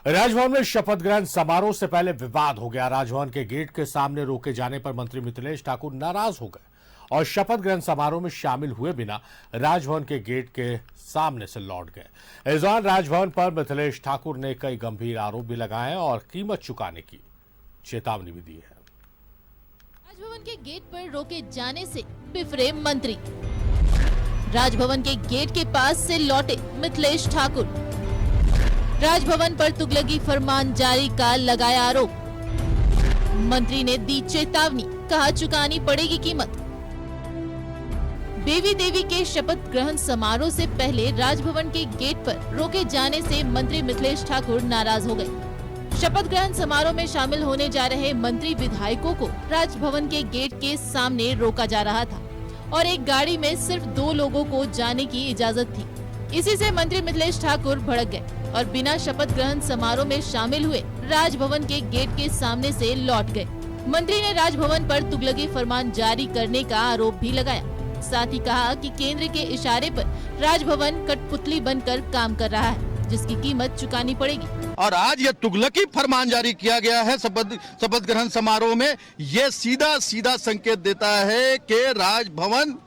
राजभवन में शपथ ग्रहण समारोह से पहले विवाद हो गया। राजभवन के गेट के सामने रोके जाने पर मंत्री मिथिलेश ठाकुर नाराज हो गए और शपथ ग्रहण समारोह में शामिल हुए बिना राजभवन के गेट के सामने से लौट गए। इस दौरान राजभवन पर मिथिलेश ठाकुर ने कई गंभीर आरोप भी लगाए और कीमत चुकाने की चेतावनी भी दी है। राजभवन के गेट पर रोके जाने से बिफरे मंत्री। राजभवन के गेट के पास से लौटे मिथिलेश ठाकुर। राजभवन पर तुगलकी फरमान जारी का लगाया आरोप। मंत्री ने दी चेतावनी, कहा चुकानी पड़ेगी कीमत। बेबी देवी के शपथ ग्रहण समारोह से पहले राजभवन के गेट पर रोके जाने से मंत्री मिथिलेश ठाकुर नाराज हो गए। शपथ ग्रहण समारोह में शामिल होने जा रहे मंत्री विधायकों को राजभवन के गेट के सामने रोका जा रहा था और एक गाड़ी में सिर्फ 2 लोगों को जाने की इजाजत थी। इसी से मंत्री मिथिलेश ठाकुर भड़क गए और बिना शपथ ग्रहण समारोह में शामिल हुए राजभवन के गेट के सामने से लौट गए। मंत्री ने राजभवन पर तुगलकी फरमान जारी करने का आरोप भी लगाया। साथ ही कहा कि केंद्र के इशारे पर राजभवन कठपुतली बनकर काम कर रहा है, जिसकी कीमत चुकानी पड़ेगी। और आज ये तुगलकी फरमान जारी किया गया है शपथ ग्रहण समारोह में, ये सीधा सीधा संकेत देता है कि राजभवन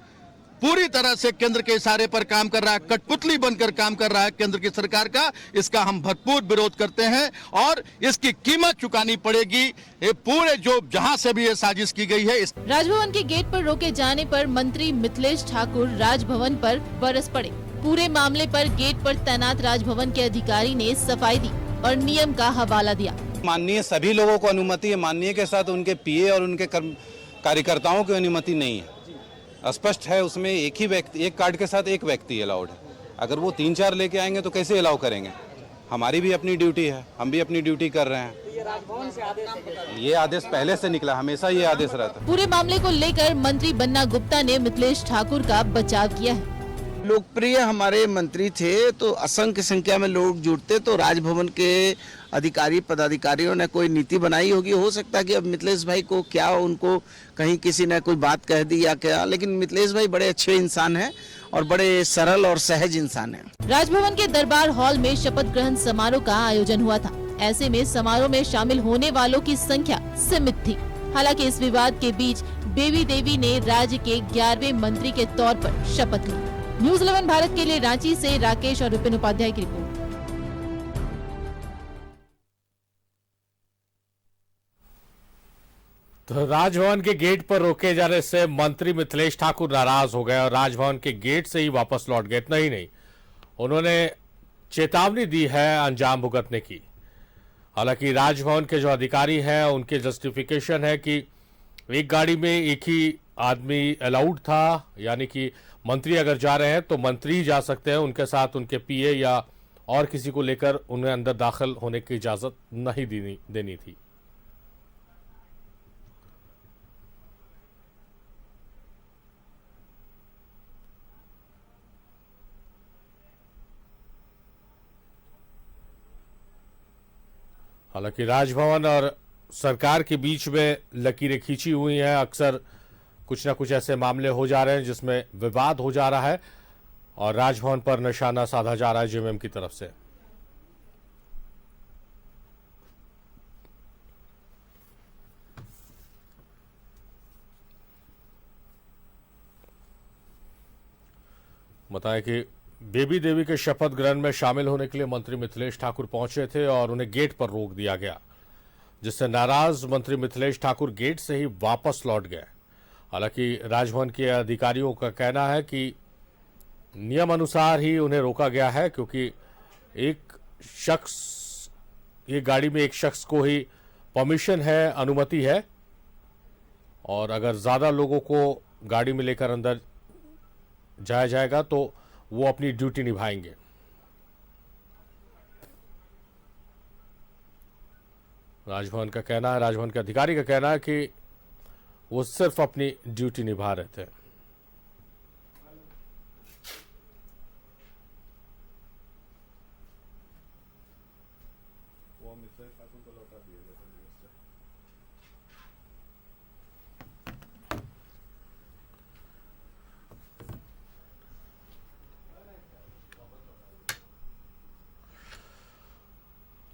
पूरी तरह से केंद्र के इशारे पर काम कर रहा है, कठपुतली बनकर काम कर रहा है केंद्र की सरकार का। इसका हम भरपूर विरोध करते हैं और इसकी कीमत चुकानी पड़ेगी। ये पूरे जो जहां से भी ये साजिश की गई है। राजभवन के गेट पर रोके जाने पर मंत्री मिथिलेश ठाकुर राजभवन पर बरस पड़े। पूरे मामले पर गेट पर तैनात राजभवन के अधिकारी ने सफाई दी और नियम का हवाला दिया। माननीय सभी लोगों को अनुमति है, माननीय के साथ उनके पीए और उनके कार्यकर्ताओं की अनुमति नहीं है। स्पष्ट है उसमें, एक ही व्यक्ति, एक कार्ड के साथ एक व्यक्ति अलाउड है। अगर वो 3-4 लेके आएंगे तो कैसे अलाउ करेंगे? हमारी भी अपनी ड्यूटी है, हम भी अपनी ड्यूटी कर रहे हैं। ये राजभवन से आदेश है? ये आदेश पहले से निकला, हमेशा ये आदेश रहता है। पूरे मामले को लेकर मंत्री बन्ना गुप्ता ने मिथिलेश ठाकुर का बचाव किया है। लोकप्रिय हमारे मंत्री थे तो असंख्य संख्या में लोग जुड़ते, तो राजभवन के अधिकारी पदाधिकारियों ने कोई नीति बनाई होगी। हो सकता है कि अब मिथिलेश भाई को क्या, उनको कहीं किसी ने कोई बात कह दी या क्या, लेकिन मिथिलेश भाई बड़े अच्छे इंसान हैं और बड़े सरल और सहज इंसान हैं। राजभवन के दरबार हॉल में शपथ ग्रहण समारोह का आयोजन हुआ था। ऐसे में समारोह में शामिल होने वालों की संख्या सीमित थी। हालांकि इस विवाद के बीच बेबी देवी ने राज्य के 11वें मंत्री के तौर पर शपथ ली। न्यूज़ 11 भारत के लिए रांची से राकेश और विपिन उपाध्याय की रिपोर्ट। तो राजभवन के गेट पर रोके जाने से मंत्री मिथिलेश ठाकुर नाराज हो गए और राजभवन के गेट से ही वापस लौट गए। इतना ही नहीं, उन्होंने चेतावनी दी है अंजाम भुगतने की। हालांकि राजभवन के जो अधिकारी हैं उनके जस्टिफिकेशन है कि एक गाड़ी में एक ही आदमी अलाउड था, यानी कि मंत्री अगर जा रहे हैं तो मंत्री ही जा सकते हैं, उनके साथ उनके पीए या और किसी को लेकर उन्हें अंदर दाखिल होने की इजाजत नहीं देनी थी। हालांकि राजभवन और सरकार के बीच में लकीरें खींची हुई हैं। अक्सर कुछ ना कुछ ऐसे मामले हो जा रहे हैं जिसमें विवाद हो जा रहा है और राजभवन पर निशाना साधा जा रहा है जेएमएम की तरफ से। बताएं कि बेबी देवी के शपथ ग्रहण में शामिल होने के लिए मंत्री मिथिलेश ठाकुर पहुंचे थे और उन्हें गेट पर रोक दिया गया, जिससे नाराज मंत्री मिथिलेश ठाकुर गेट से ही वापस लौट गए। हालांकि राजभवन के अधिकारियों का कहना है कि नियम अनुसार ही उन्हें रोका गया है, क्योंकि एक गाड़ी में एक शख्स को ही परमिशन है, अनुमति है, और अगर ज्यादा लोगों को गाड़ी में लेकर अंदर जाया जाएगा तो वो अपनी ड्यूटी निभाएंगे। राजभवन का कहना है, राजभवन के अधिकारी का कहना है कि वो सिर्फ अपनी ड्यूटी निभा रहे थे।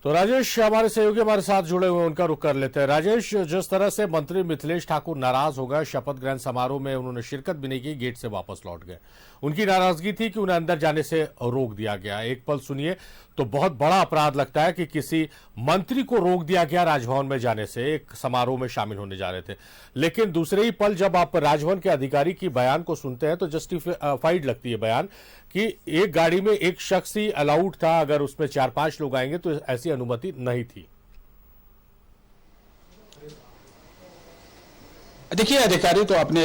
तो राजेश हमारे सहयोगी हमारे साथ जुड़े हुए, उनका रुख कर लेते हैं। राजेश, जिस तरह से मंत्री मिथिलेश ठाकुर नाराज हो गए, शपथ ग्रहण समारोह में उन्होंने शिरकत भी नहीं की, गेट से वापस लौट गए। उनकी नाराजगी थी कि उन्हें अंदर जाने से रोक दिया गया। एक पल सुनिए तो बहुत बड़ा अपराध लगता है कि किसी मंत्री को रोक दिया गया राजभवन में जाने से, एक समारोह में शामिल होने जा रहे थे। लेकिन दूसरे ही पल जब आप राजभवन के अधिकारी की बयान को सुनते हैं तो जस्टिफाइड लगती है बयान कि एक गाड़ी में एक शख्स ही अलाउड था, अगर उसमें 4-5 लोग आएंगे तो ऐसी अनुमति नहीं थी। देखिए, अधिकारी तो अपने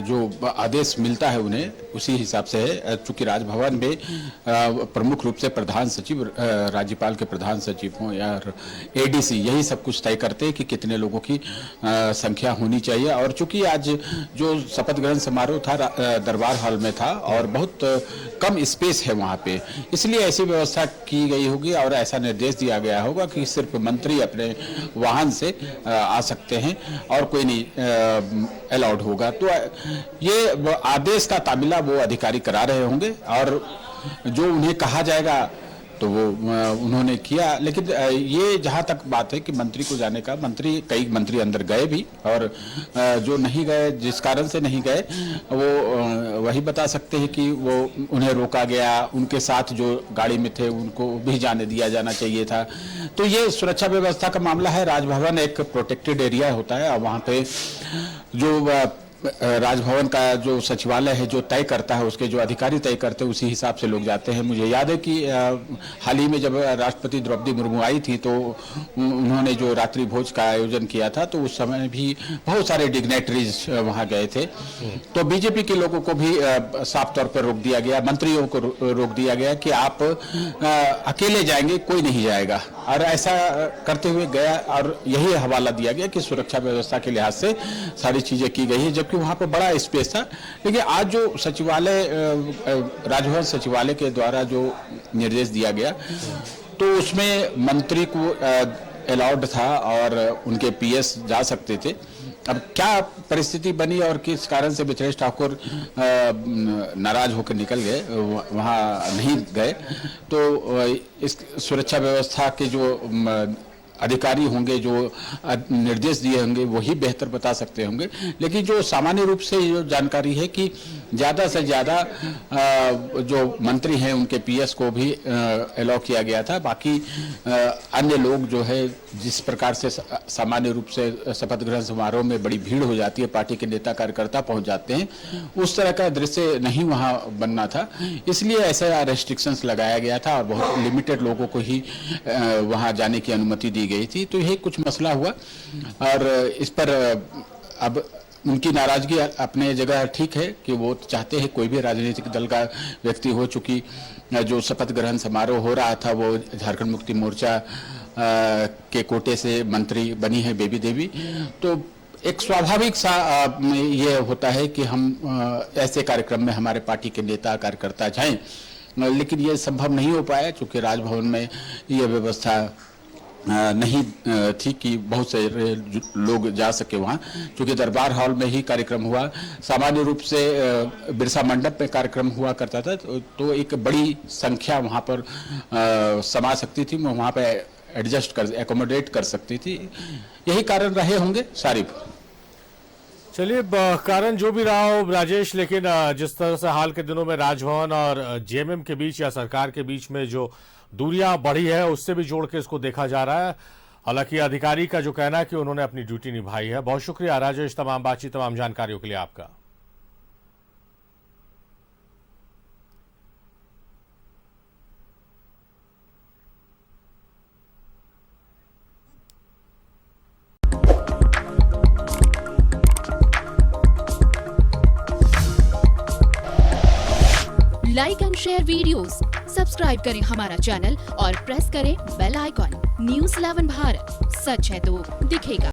जो आदेश मिलता है उन्हें उसी हिसाब से है। चूंकि राजभवन में प्रमुख रूप से प्रधान सचिव, राज्यपाल के प्रधान सचिव हों या एडीसी, यही सब कुछ तय करते हैं कि कितने लोगों की संख्या होनी चाहिए। और चूंकि आज जो शपथ ग्रहण समारोह था दरबार हॉल में था और बहुत कम स्पेस है वहाँ पे, इसलिए ऐसी व्यवस्था की गई होगी और ऐसा निर्देश दिया गया होगा कि सिर्फ मंत्री अपने वाहन से आ सकते हैं और कोई नहीं अलाउड होगा। तो ये आदेश का तामीला वो अधिकारी करा रहे होंगे और जो उन्हें कहा जाएगा तो वो उन्होंने किया। लेकिन ये जहां तक बात है कि मंत्री को जाने का, कई मंत्री अंदर गए भी और जो नहीं गए, जिस कारण से नहीं गए वो वही बता सकते हैं कि वो उन्हें रोका गया, उनके साथ जो गाड़ी में थे उनको भी जाने दिया जाना चाहिए था। तो ये सुरक्षा व्यवस्था का मामला है। राजभवन एक प्रोटेक्टेड एरिया होता है और वहाँ पे जो राजभवन का जो सचिवालय है जो तय करता है, उसके जो अधिकारी तय करते हैं उसी हिसाब से लोग जाते हैं। मुझे याद है कि हाल ही में जब राष्ट्रपति द्रौपदी मुर्मू आई थी तो उन्होंने जो रात्रि भोज का आयोजन किया था तो उस समय भी बहुत सारे डिग्नेटरीज वहां गए थे। तो बीजेपी के लोगों को भी साफ तौर पर रोक दिया गया, मंत्रियों को रोक दिया गया कि आप अकेले जाएंगे, कोई नहीं जाएगा। और ऐसा करते हुए गया और यही हवाला दिया गया कि सुरक्षा व्यवस्था के लिहाज से सारी चीजें की गई है, जबकि वहां पर बड़ा स्पेस था। लेकिन आज जो सचिवालय, राजभवन सचिवालय के द्वारा जो निर्देश दिया गया तो उसमें मंत्री को अलाउड था और उनके पीएस जा सकते थे। अब क्या परिस्थिति बनी और किस कारण से मिथिलेश ठाकुर नाराज होकर निकल गए, वहां नहीं गए, तो इस सुरक्षा व्यवस्था के जो अधिकारी होंगे, जो निर्देश दिए होंगे, वही बेहतर बता सकते होंगे। लेकिन जो सामान्य रूप से जो जानकारी है कि ज़्यादा से ज़्यादा जो मंत्री हैं उनके पीएस को भी अलाउ किया गया था। बाकी अन्य लोग जो है, जिस प्रकार से सामान्य रूप से शपथ ग्रहण समारोह में बड़ी भीड़ हो जाती है, पार्टी के नेता कार्यकर्ता पहुंच जाते हैं, उस तरह का दृश्य नहीं वहां बनना था, इसलिए ऐसा रेस्ट्रिक्शंस लगाया गया था और बहुत लिमिटेड लोगों को ही वहां जाने की अनुमति दी गई थी। तो यही कुछ मसला हुआ और इस पर अब उनकी नाराजगी अपने जगह ठीक है कि वो चाहते हैं कोई भी राजनीतिक दल का व्यक्ति हो। चूंकि जो शपथ ग्रहण समारोह हो रहा था वो झारखंड मुक्ति मोर्चा के कोटे से मंत्री बनी है बेबी देवी, तो एक स्वाभाविक सा ये होता है कि हम ऐसे कार्यक्रम में हमारे पार्टी के नेता कार्यकर्ता जाएं। लेकिन ये संभव नहीं हो पाया क्योंकि राजभवन में ये व्यवस्था नहीं थी कि बहुत से लोग जा सके वहाँ, क्योंकि दरबार हॉल में ही कार्यक्रम हुआ। सामान्य रूप से बिरसा मंडप में कार्यक्रम हुआ करता था तो एक बड़ी संख्या वहाँ पर समा सकती थी, वहाँ पे एकोमोडेट कर सकती थी। यही कारण रहे होंगे सारिफ। चलिए, कारण जो भी रहा हो राजेश, लेकिन जिस तरह से हाल के दिनों में राजभवन और जेएमएम के बीच या सरकार के बीच में जो दूरियां बढ़ी है उससे भी जोड़ के इसको देखा जा रहा है। हालांकि अधिकारी का जो कहना है कि उन्होंने अपनी ड्यूटी निभाई है। बहुत शुक्रिया राजेश, तमाम बातचीत, तमाम जानकारियों के लिए आपका। Like and share videos, subscribe करें हमारा चैनल और प्रेस करें बेल आइकॉन। न्यूज़ 11 भारत, सच है तो दिखेगा।